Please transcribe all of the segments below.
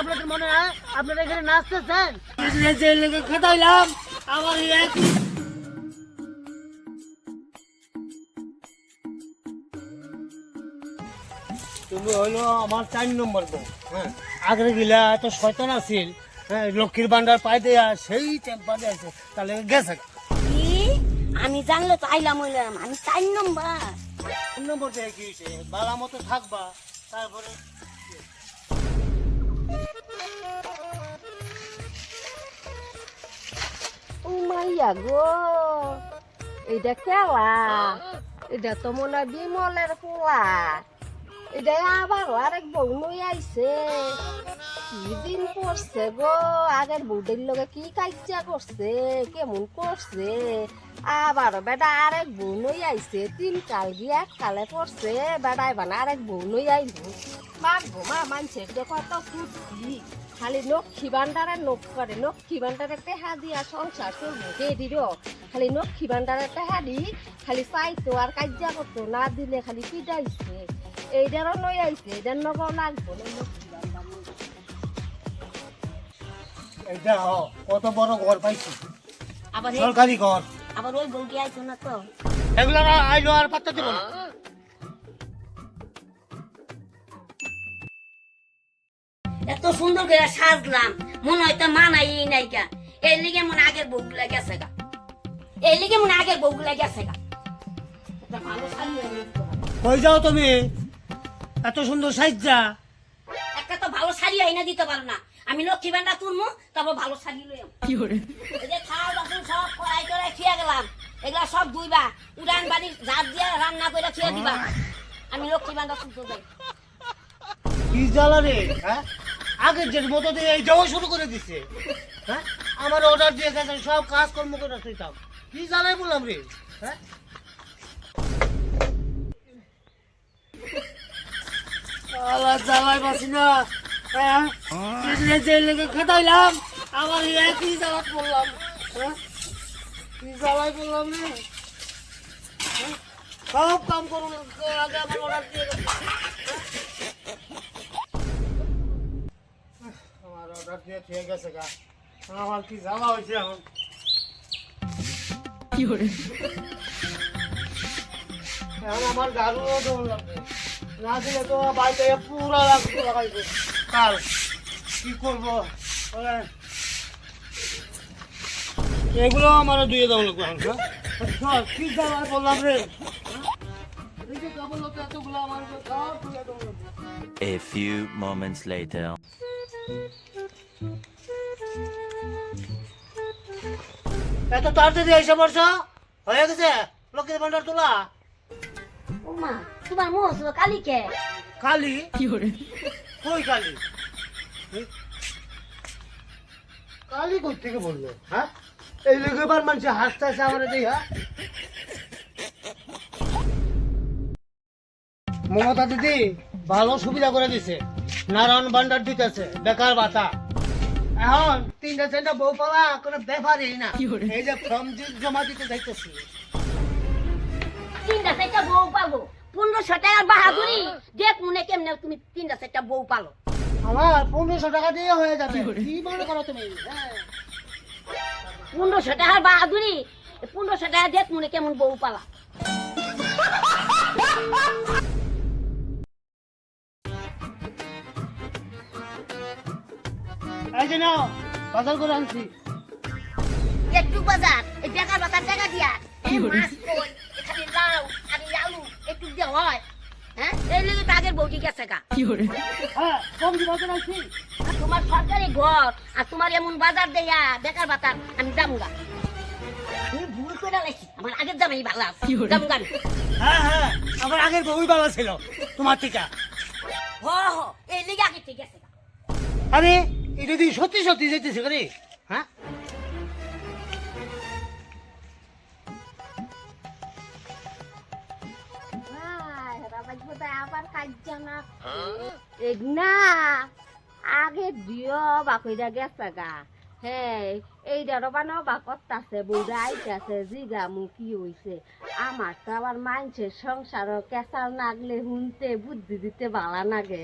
আপনাদের মনে হয় আপনারা এখানে নাচতেছেন যে লেগে খেতাইলাম আমার তুমি হইলো আমার 4 নম্বর বউ। হ্যাঁ, আগে গিলা এত শয়তান আছিল। হ্যাঁ, লক্ষ্মীর ভান্ডার পাই দেয়া সেই টেম্পা আছে তাহলে গেছে। কি আমি জানলে তো আইলাম হইলাম আমি 4 নম্বর। 4 নম্বর দিয়ে কি হয়েছে? বালা মতো থাকবা তারপরে ও মাইয়া গো, এটা খেলা, এটা তো মনে হয় বিমলের পোলা, এটা আবার আরেক বউ লই আইছে। কি দিন করছে গো, আগের বউদের লগে কি কাজ্যা করছে, কেমন করছে, আবার বেটা আরেক বউ লই আইছে। 3 কাল গিয়ে 1 কালে পড়ছে, বেটা এবার আরেক বউ লই আইলো। মারবো মা মানছে কত ফুটি, খালি লক্ষ্মী ভান্ডারে নোখ করে, লক্ষ্মী ভান্ডারে টেহা দিয়া সংসার চলবো কে দিল। খালি লক্ষ্মী ভান্ডারে টেহা দি খালি চাইতো আর কাজ্যা করতো, না দিলে খালি পিটাইছে। এইটারও লই আইছে, এটার নগর লাগবো না লক্ষ্মী ভান্ডার। এইটা কত বড় ঘর পাইছি, আবার সরকারি ঘর। আবার ওই বউটি আইছো না তো। এগুলো আইলো আর পাত্তা দেবো না। এত সুন্দর করে সাজলাম, মনে হয় তো মানাই নাইকা। এই লিগে মনে আগের বউগুলা গেছে গা, এই লিগে মনে আগের বউগুলা গেছে গা। একটা ভালো শাড়ি এনে দিতে হবে। কই যাও তুমি এত সুন্দর সাইজা? একটা তো ভালো শাড়ি আইনা দিতে পারো না। আমি লক্ষ্মী ভান্ডার তুলমু, তারপর ভালো শাড়ি লই আম। এই যে খাওয়া বাসন সব কড়াই টড়াই খেয়ে গেলাম, এগুলা সব ধুইবা, উড়ান বাড়ি ঝাড় দিয়ে রান্না করে খেয়ে দিবা। আমি লক্ষ্মী ভান্ডার তুলতে যাই। কি জ্বালা রে? হ্যাঁ, আগের যে মতো দিয়ে এই যাওয়া শুরু করে দিছে। হ্যাঁ, আমার অর্ডার দিয়ে গেছে, সব কাজকর্ম করে রাখতাম। কি জ্বালাই বললাম রে? হ্যাঁ, জ্বালাই বাসি না। হ্যাঁ, যে লেগে খেতাইলাম আমার একই জ্বালা বললাম। হ্যাঁ, কি জ্বালাই বললাম রে? হ্যাঁ, সব কাম করুন আগে আমার অর্ডার দিয়ে গেছে। আমার অর্ডার দিয়ে ঠিক গেছে গা, আমার কি জ্বালা হয়েছে এখন। এখন আমার গাড়ুও দৌড় লাগবে, না দিলে তো বাড়িতে পুরা লাগবে লাগাইবে। কাল কি করবো বলে, এগুলো আমারও দিয়ে দেওয়া লাগবে এখন। হ্যাঁ, কি জ্বালা বললাম রে? এই যে কেবল লোক এতগুলো আমার সব তুলে দেওয়া লাগবে। A few moments later. এত তাড়াতাড়ি এসে পড়ছো? হয়ে গেছে লক্ষ্মীর ভান্ডার তোলা? ও মা, তোমার মোহ ছিল কালিকে। কালি? কই কালি? কালি কই থেকে বললো? হ্যাঁ, এই লোক এবার মানুষের হাসতে আসে আমার দেই। হ্যাঁ, মমতা দিদি ভালো সুবিধা করে দিছে, নারায়ণ ভান্ডার দিতেছে, বেকার ভাতা। এখন 3টা বউ পাওয়া কোনো ব্যাপারই না। এই যে ফর্ম জমা দিতে যাইতেছি। 3টা 4টা বউ পাবো, 1500 টাকার বাহাদুরি দেখ মনে কেমনে তুমি 3টা 4টা বউ পালো। আমার 1500 টাকা দিয়ে হয়ে যাবে। কি মনে করো তুমি? হ্যাঁ, 1500 টাকার বাহাদুরি, 1500 টাকা দেখ মনে কেমন বউ পালা। এই যে নাও, বাজার করে আনছি। একটু বাজার, এই বেকার বাজার টাকা দিয়া এই মাছ কই, এখানে লাউ আর আলু একটু দিয়ে হয়। হ্যাঁ, এই লেগে তো আগের বউটি গেছে গা। হ্যাঁ, সবজি বাজার আনছি। তোমার সরকারি ঘর আর তোমার এমন বাজার দেয়া বেকার বাজার আমি যাবো গা। তুমি ভুল করে লাইছি, আমার আগের জামাই ভালো আছে, যাবো গা আমি। হ্যাঁ হ্যাঁ, আমার আগের বউই ভালো ছিল তোমার থেকে। হ হ, এই লেগে আগে ঠিক আছে গা। আরে এটা তুই সত্যি সত্যি যেতেছে রে? হ্যাঁ, আবার কাজ্যা না না আগে দিও বাকইরা গেছে গা, হ্যাঁ এইটারও বানো বা করতাছে বউরা আইতাছে জিগা মু কি হইছে আমার তো আবার মানুষের সংসার কেঁচাল নাগলে শুনতে বুদ্ধি দিতে ভালো লাগে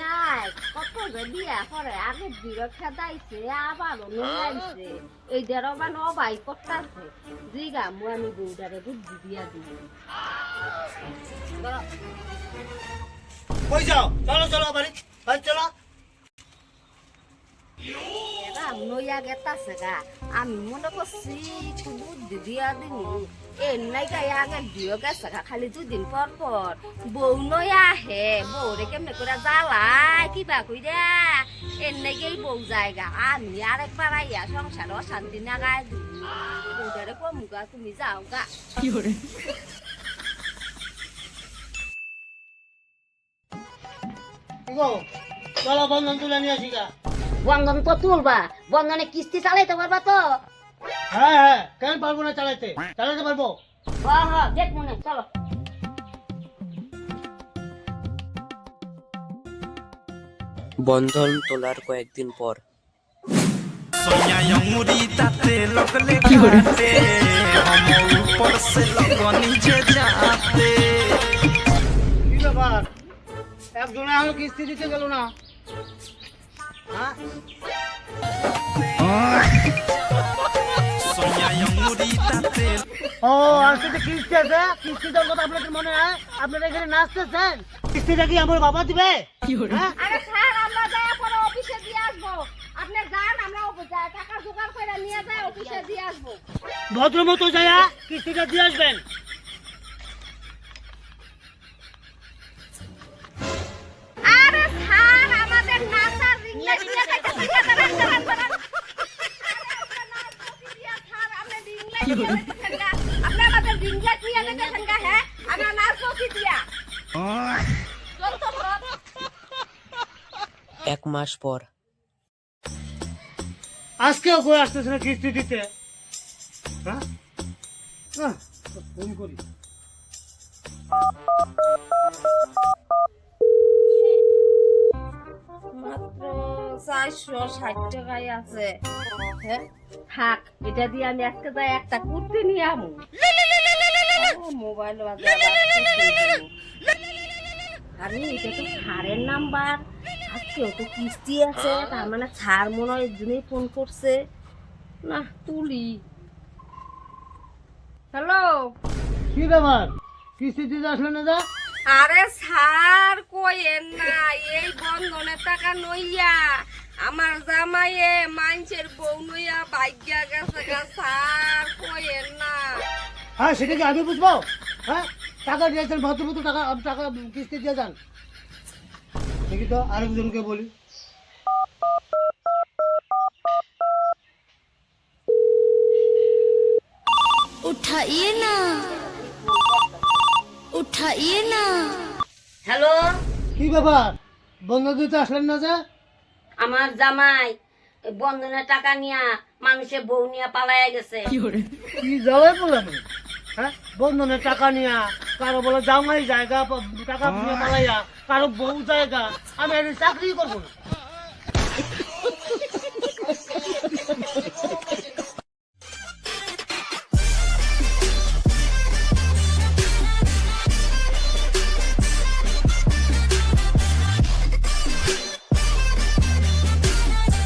নাই কত যে বিয়া করে আগের দিকে খেদাইছে আবারও নিয়ে এইটারও বানো বাই করতাছে জিগা মু আমি বউদারে বুদ্ধি দিয়া দিই কই যাও চলো চলো বাড়ি বাড়ি চলো নইয়া গেতাছে গা আমি মনে করছি একটু বুদ্ধি দিয়া দিনি এর নাই গায়ে আগের দিও গেছে গা খালি 2 দিন পর পর বউ নইয়া আহে বউরে কেমনে করে জ্বালায় কিবা কইরা এর নাই গেই বউ জায়গা আমি আরেকবার আইয়া সংসার অশান্তি না গায়ে দিই বউটারে কমুগা তুমি যাও গা গো চলো বন্ধন তুলে নিয়ে আসি গা বন্ধন তো তুলবা বন্ধনে কিস্তি চালাইতে পারবা তো হ্যাঁ হ্যাঁ কেন পারবো না চালাতে চালাতে পারবো হ্যাঁ হ্যাঁ দেখ মনে চলো বন্ধন তোলার কয়েকদিন পর কি ব্যাপার একজনে এখন কিস্তি দিতে গেল না হ্যাঁ ও আজকে তো কিস্তি আছে কিস্তি দেওয়ার কথা আপনাদের মনে হয় আপনারা এখানে নাচতেছেন কিস্তিটা কি আমার বাবা দিবে হ্যাঁ আরে স্যার আমরা যাই পরে অফিসে দিয়ে আসবো আপনি যান আমরা টাকা জোগাড় করে নিয়ে যাই অফিসে দিয়ে আসবো ভদ্র মতো যাইয়া কিস্তিটা দিয়ে আসবেন আরে স্যার আমাদের নাচার রিংলা দিয়ে আপনি আমাদের রিংলা দিয়ে দেখেন গা হ্যাঁ আমরা নাচবো কি দিয়া চল তো 1 মাস পর আজকেও কই আসতেছে না কিস্তি দিতে হ্যাঁ ফোন করি মাত্র 460 টাকাই আছে হ্যাঁ থাক এটা দিয়ে আমি আজকে যাই একটা কুর্তি নিয়ে আমু মোবাইল আমি এটা তো ছাড়ের নাম্বার আজকেও তো কিস্তি আছে তার মানে ছাড় মনে হয় এর জন্যই ফোন করছে না তুলি হ্যালো কি ব্যাপার কিস্তি দিতে আসলে না যা আরে স্যার কইেন না এই বন্ধনের টাকা নইয়া আমার জামাইয়ে মানুষের বউ নইয়া ভাগ্যা গেছে গা স্যার কইেন না হ্যাঁ সেটা কি আমি বুঝবো হ্যাঁ টাকা দিয়েছেন ভদ্রমতো টাকা টাকা কিস্তি দিয়ে যান দেখি তো আরেকজনকে বলি उठाइए ना उठाइए ना হ্যালো কি ব্যাপার বন্ধ দিতে আসলেন না যা আমার জামাই বন্ধনের টাকা নিয়া মানুষের বউ নিয়ে পালাইয়া গেছে কি জ্বালায় বললাম হ্যাঁ বন্ধনের টাকা নিয়া কারো বলে জামাই জায়গা টাকা নিয়ে পালাইয়া কারো বউ জায়গা আমি চাকরি করবো না